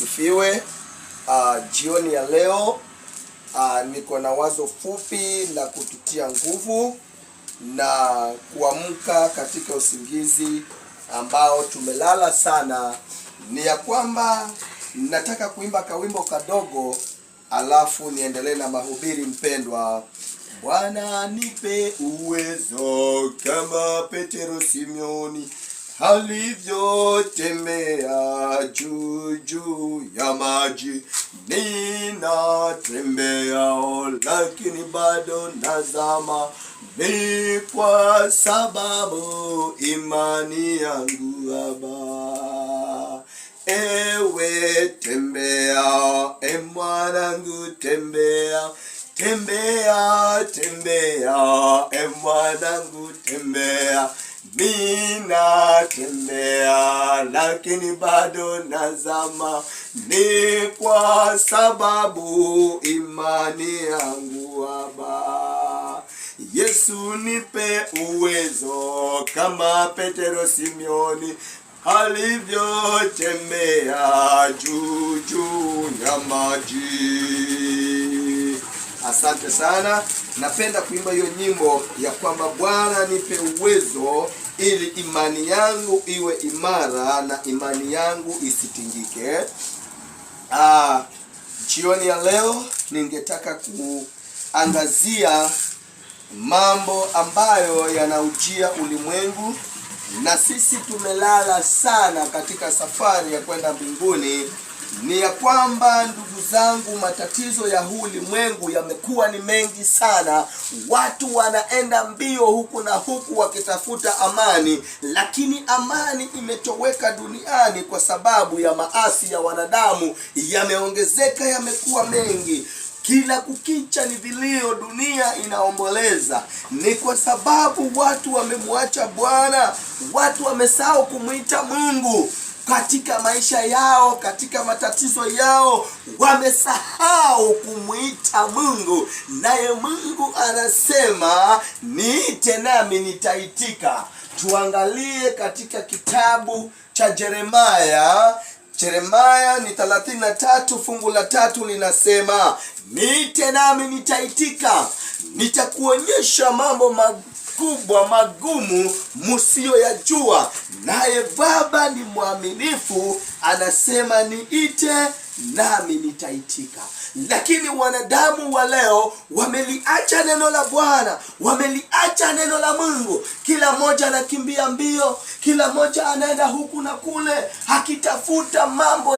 Sifiwe. Jioni ya leo niko na wazo fupi la kututia nguvu na kuamka katika usingizi ambao tumelala sana. Ni ya kwamba nataka kuimba kawimbo kadogo alafu niendelee na mahubiri. Mpendwa, Bwana nipe uwezo kama Petero Simeoni alivyotembea juu ya maji. Ninatembea lakini bado nazama, ni kwa sababu imani yangu Baba. Ewe tembea, mwanangu tembea, tembea, mwanangu tembea. Ninatembea lakini bado nazama, ni kwa sababu imani yangu Baba. Yesu nipe uwezo kama Petero Simeoni alivyotembea juu ya maji. Asante sana. Napenda kuimba hiyo nyimbo ya kwamba Bwana nipe uwezo ili imani yangu iwe imara na imani yangu isitingike. Jioni ya leo ningetaka kuangazia mambo ambayo yanaujia ulimwengu, na sisi tumelala sana katika safari ya kwenda mbinguni. Ni ya kwamba ndugu zangu, matatizo ya huu ulimwengu yamekuwa ni mengi sana. Watu wanaenda mbio huku na huku wakitafuta amani, lakini amani imetoweka duniani kwa sababu ya maasi ya wanadamu. Yameongezeka, yamekuwa mengi. Kila kukicha ni vilio, dunia inaomboleza. Ni kwa sababu watu wamemwacha Bwana, watu wamesahau kumuita Mungu katika maisha yao, katika matatizo yao wamesahau kumuita Mungu. Naye Mungu anasema, niite nami nitaitika. Tuangalie katika kitabu cha Yeremia ni 33 fungu la 3 linasema, niite nami nitaitika, nitakuonyesha mambo makubwa magumu msiyoyajua. Naye Baba ni mwaminifu, anasema niite nami nitaitika. Lakini wanadamu wa leo wameliacha neno la Bwana, wameliacha neno la Mungu. Kila mmoja anakimbia mbio, kila mmoja anaenda huku na kule akitafuta mambo